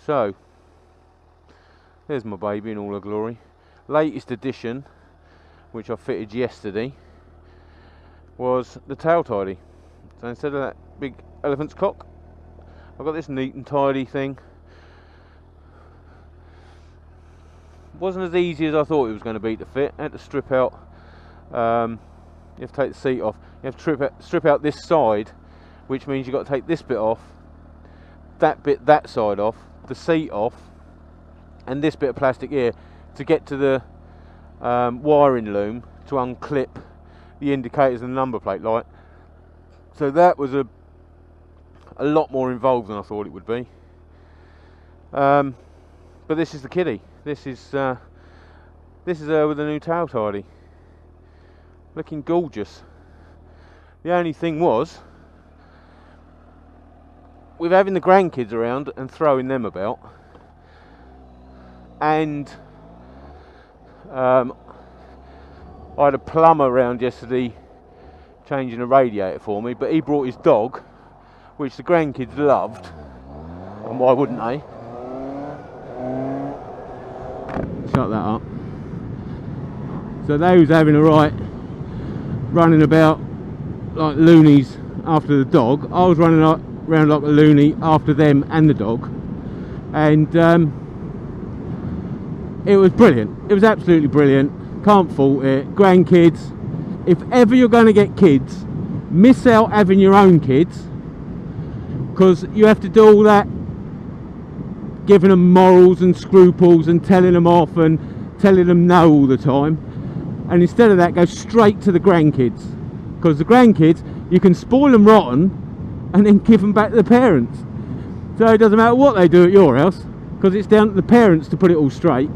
So there's my baby in all her glory. Latest addition, which I fitted yesterday, was the tail tidy. So instead of that big elephant's cock, I've got this neat and tidy thing. Wasn't as easy as I thought it was going to be to fit. I had to strip out, you have to take the seat off, you have to strip out this side, which means you've got to take this bit off, that side off, the seat off, and this bit of plastic here to get to the wiring loom to unclip the indicators and the number plate light. So that was a lot more involved than I thought it would be. But this is the kiddie. This is her with a new tail tidy, looking gorgeous. The only thing was, with having the grandkids around and throwing them about, and I had a plumber around yesterday changing a radiator for me, but he brought his dog, which the grandkids loved, and why wouldn't they? Shut that up. So they was having a right running about like loonies after the dog. I was running around like a loony after them and the dog, and it was brilliant. It was absolutely brilliant. Can't fault it. Grandkids, if ever you're going to get kids, miss out having your own kids, because you have to do all that giving them morals and scruples and telling them off and telling them no all the time, and instead of that go straight to the grandkids, because the grandkids you can spoil them rotten and then give them back to the parents. So it doesn't matter what they do at your house, because it's down to the parents to put it all straight.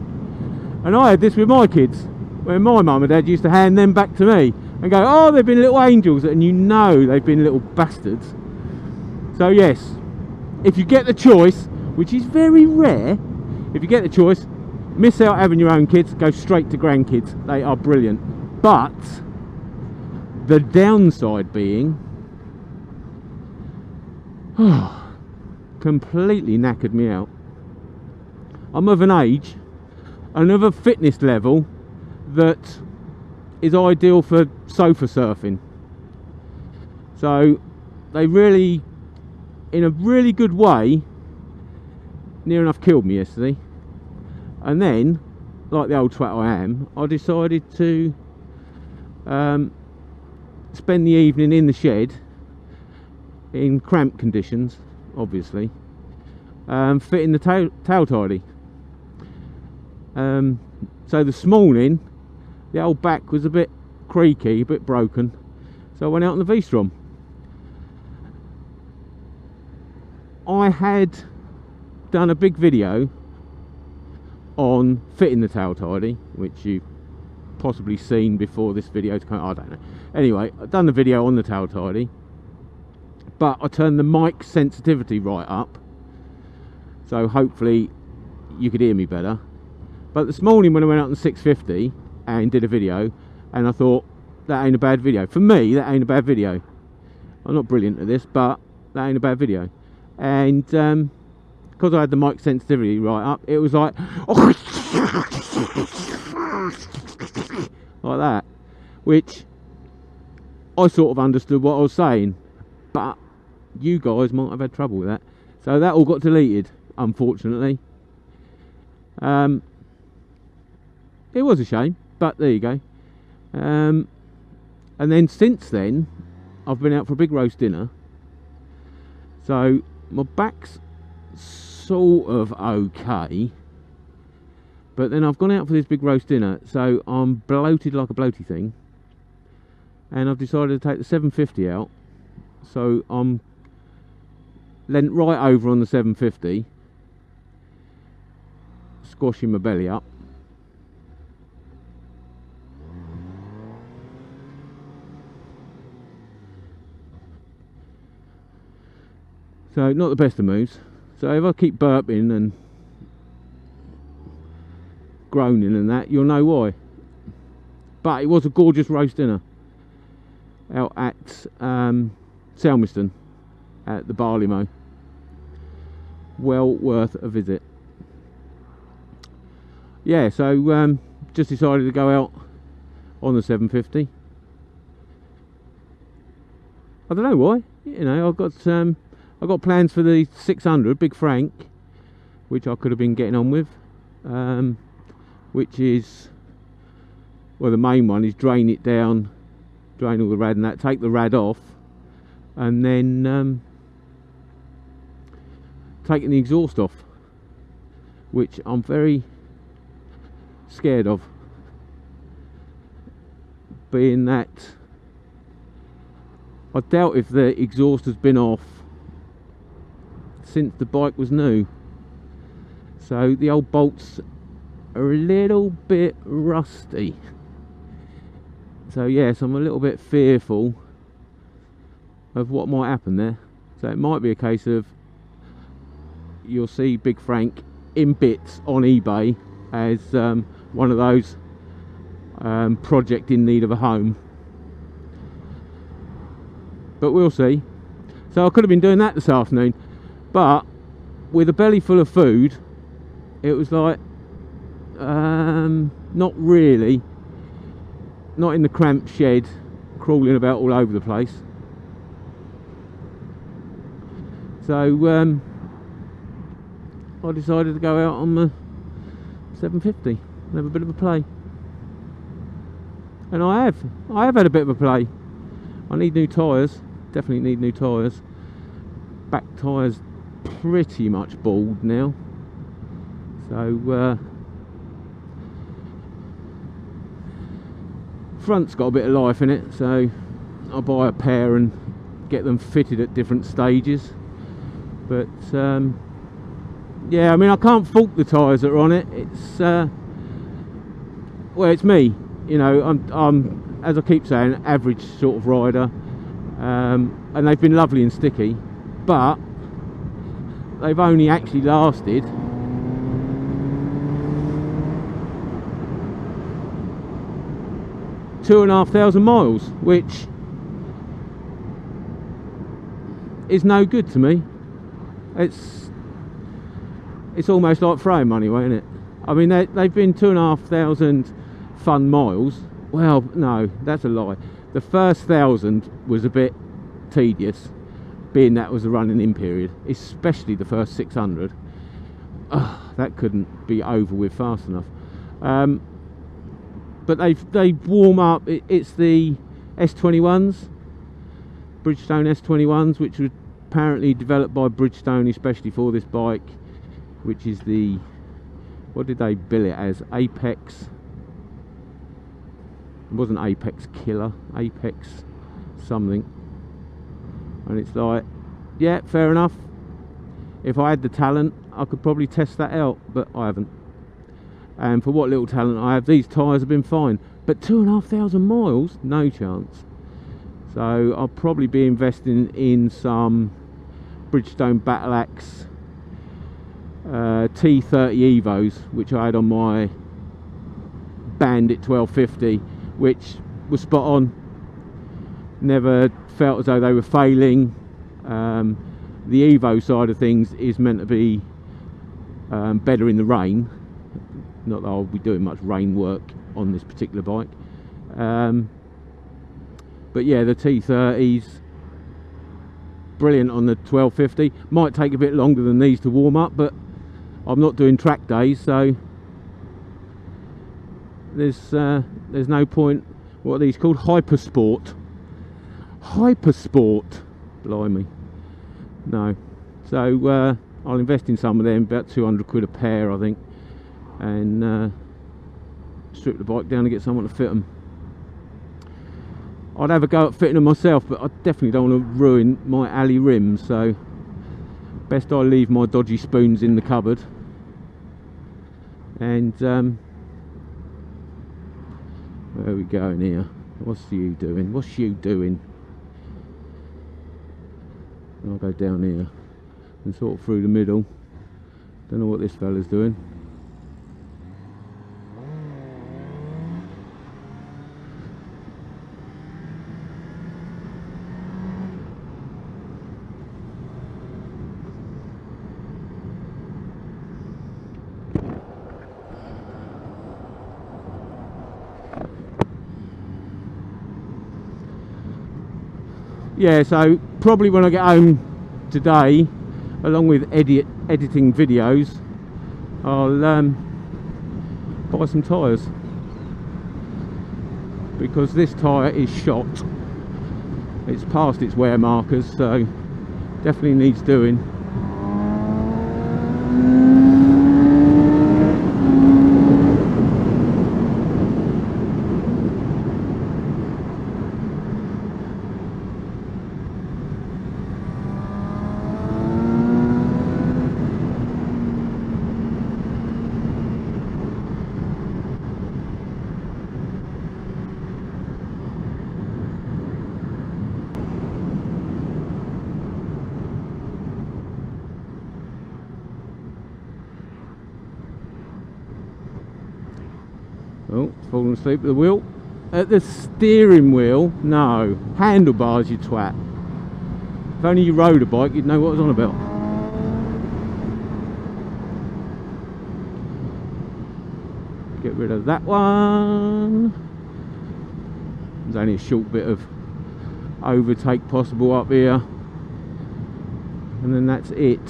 And I had this with my kids, where my mum and dad used to hand them back to me and go, oh, they've been little angels, and you know they've been little bastards. So yes, if you get the choice, which is very rare, if you get the choice, miss out having your own kids, go straight to grandkids. They are brilliant. But the downside being, completely knackered me out. I'm of an age and of a fitness level that is ideal for sofa surfing. So they really, in a really good way, near enough killed me yesterday. And then, like the old twat I am, I decided to spend the evening in the shed in cramped conditions, obviously, fitting the tail tidy. So this morning the old back was a bit creaky, a bit broken, so I went out on the V-Strom. I had done a big video on fitting the tail tidy, which you've possibly seen before this video to come. I don't know. Anyway, I've done the video on the tail tidy, but I turned the mic sensitivity right up, so hopefully you could hear me better. But this morning when I went out on the 650 and did a video, and I thought, that ain't a bad video. For me, that ain't a bad video. I'm not brilliant at this, but that ain't a bad video. And because I had the mic sensitivity right up, it was like like that, which I sort of understood what I was saying, but you guys might have had trouble with that. So that all got deleted, unfortunately. It was a shame, but there you go. And then since then, I've been out for a big roast dinner. So my back's sort of okay, but then I've gone out for this big roast dinner, so I'm bloated like a bloaty thing, and I've decided to take the 750 out. So I'm leant right over on the 750, squashing my belly up. So not the best of moves. So if I keep burping and groaning and that, you'll know why. But it was a gorgeous roast dinner out at Selmiston at the Barley Mow. well worth a visit. Yeah, so just decided to go out on the 750. I don't know why. You know, I've got plans for the 600 Big Frank, which I could have been getting on with, which is, well, the main one is drain it down, drain all the rad and that, take the rad off, and then taking the exhaust off, which I'm very scared of, being that I doubt if the exhaust has been off since the bike was new, so the old bolts are a little bit rusty. So yes, I'm a little bit fearful of what might happen there. So it might be a case of you'll see Big Frank in bits on eBay as one of those project in need of a home, but we'll see. So I could have been doing that this afternoon, but with a belly full of food, it was like not really, not in the cramped shed crawling about all over the place. So I decided to go out on the 750 and have a bit of a play, and I have had a bit of a play. I need new tyres, definitely need new tyres. Back tyres pretty much bald now, so front's got a bit of life in it, so I'll buy a pair and get them fitted at different stages. But yeah, I mean, I can't fault the tyres that are on it. It's well, it's me, you know. I'm, as I keep saying, an average sort of rider, and they've been lovely and sticky, but they've only actually lasted 2,500 miles, which is no good to me. It's almost like throwing money away, isn't it? I mean, they've been 2,500 fun miles. Well, no, that's a lie. The first 1,000 was a bit tedious, being that was a running in period, especially the first 600. That couldn't be over with fast enough. But they warm up. It's the S21s, Bridgestone S21s, which were apparently developed by Bridgestone especially for this bike, which is the, what did they bill it as? Apex. It wasn't Apex Killer, Apex something. And it's like, yeah, fair enough. If I had the talent, I could probably test that out, but I haven't. And for what little talent I have, these tyres have been fine. But 2,500 miles, no chance. So I'll probably be investing in some Bridgestone Battle Axe T30 Evos, which I had on my Bandit 1250, which was spot on. Never felt as though they were failing. The Evo side of things is meant to be better in the rain. Not that I'll be doing much rain work on this particular bike, but yeah, the T30s brilliant on the 1250. Might take a bit longer than these to warm up, but I'm not doing track days, so there's no point. What are these called? Hypersport, blimey, no. So I'll invest in some of them, about 200 quid a pair I think, and strip the bike down and get someone to fit them. I'd have a go at fitting them myself, but I definitely don't want to ruin my alley rims, so best I leave my dodgy spoons in the cupboard. And where are we going here? What's you doing? What's you doing? I'll go down here and sort of through the middle. Don't know what this fella's doing. yeah, so probably when I get home today, along with editing videos, I'll buy some tyres, because this tyre is shot. It's past its wear markers, so definitely needs doing. Oh, it's falling asleep at the wheel. At the steering wheel, no. Handlebars, you twat. If only you rode a bike, you'd know what I was on about. Get rid of that one. There's only a short bit of overtake possible up here, and then that's it.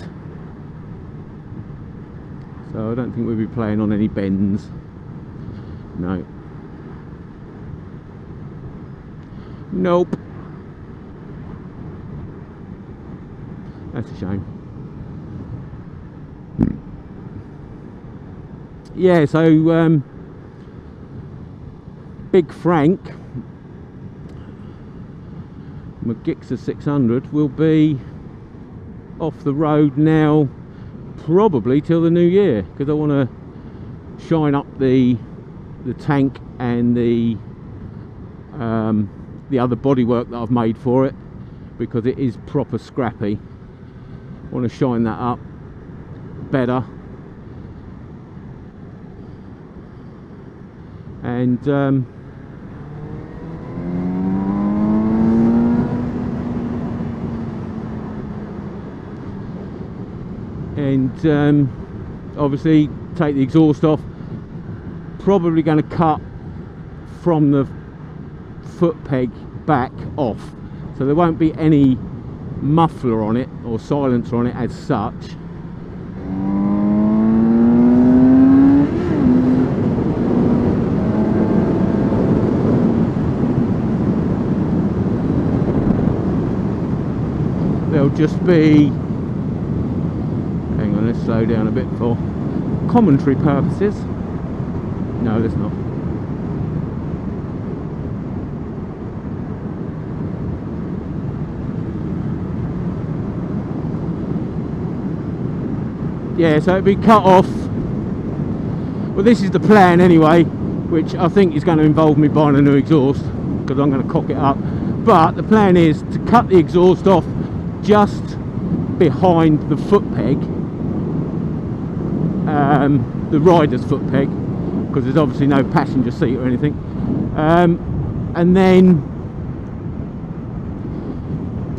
So I don't think we'll be playing on any bends. No. Nope. That's a shame. Yeah, so Big Frank, my GSX 600, will be off the road now probably till the new year, because I want to shine up the tank and the other bodywork that I've made for it, because it is proper scrappy. I want to shine that up better, and obviously take the exhaust off. Probably going to cut from the foot peg back off, so there won't be any muffler on it or silencer on it as such. There'll just be, hang on, let's slow down a bit for commentary purposes. No, there's not. Yeah, so it'll be cut off. Well, this is the plan anyway, which I think is going to involve me buying a new exhaust, because I'm going to cock it up. But the plan is to cut the exhaust off just behind the foot peg, the rider's foot peg, because there's obviously no passenger seat or anything, and then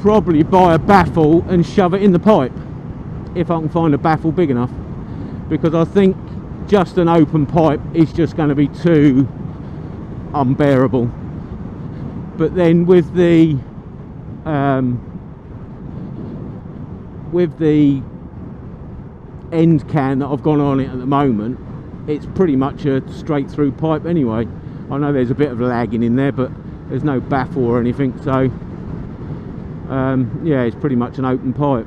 probably buy a baffle and shove it in the pipe, if I can find a baffle big enough, because I think just an open pipe is just going to be too unbearable. But then with the end can that I've got on it at the moment, it's pretty much a straight through pipe anyway. I know there's a bit of lagging in there, but there's no baffle or anything, so yeah, it's pretty much an open pipe.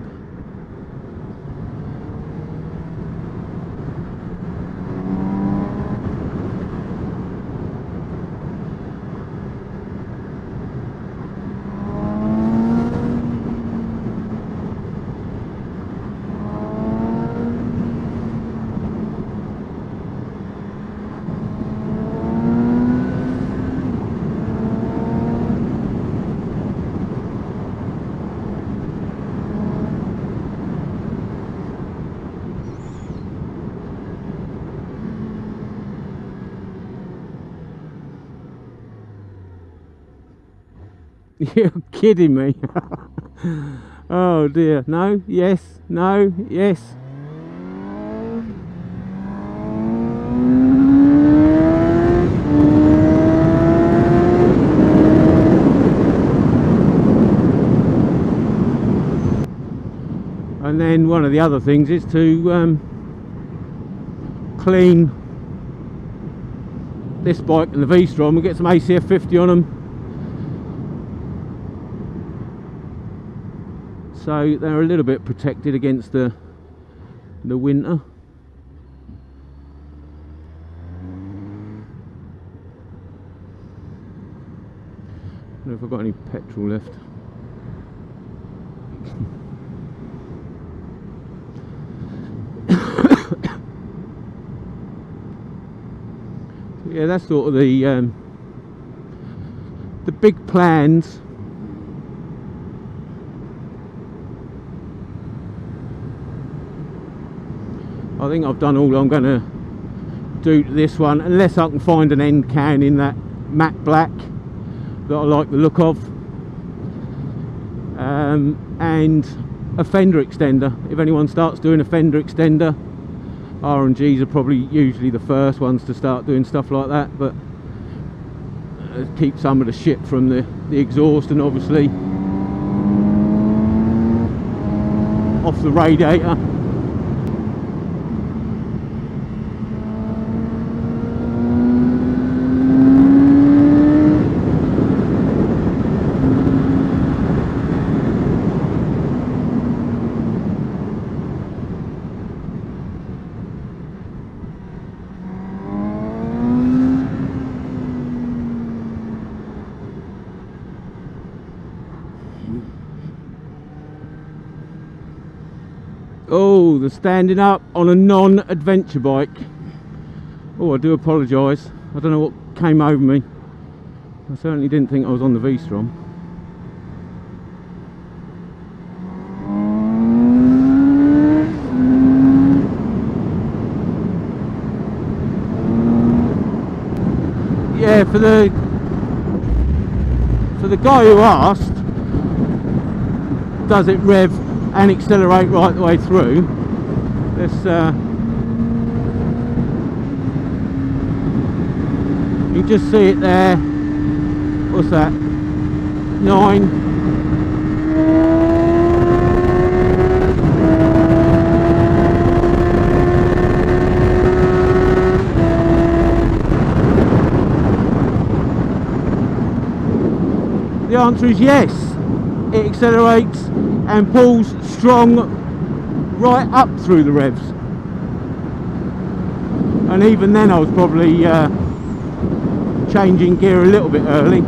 You're kidding me. Oh dear. No, yes, no, yes. one of the other things is to clean this bike and the V-Strom and get some ACF 50 on them, so they're a little bit protected against the winter. I don't know if I've got any petrol left. Yeah, that's sort of the big plans. I think I've done all I'm going to do to this one, unless I can find an end can in that matte black that I like the look of, and a fender extender. If anyone starts doing a fender extender, R&Gs are probably usually the first ones to start doing stuff like that, but keep some of the shit from the exhaust and obviously off the radiator. Oh, the standing up on a non-adventure bike. Oh, I do apologise. I don't know what came over me. I certainly didn't think I was on the V-Strom. Yeah, for the guy who asked, does it rev and accelerate right the way through? Let's you can just see it there. What's that? 9. The answer is yes. It accelerates and pulls strong right up through the revs, and even then I was probably changing gear a little bit early.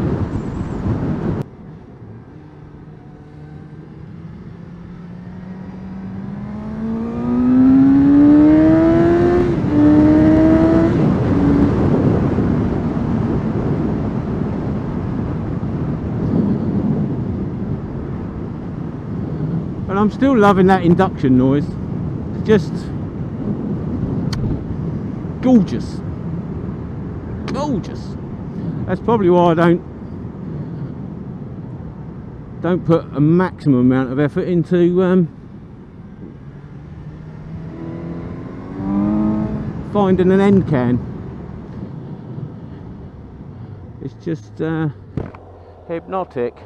And I'm still loving that induction noise. It's just gorgeous. Gorgeous. That's probably why I don't put a maximum amount of effort into finding an end can. It's just hypnotic.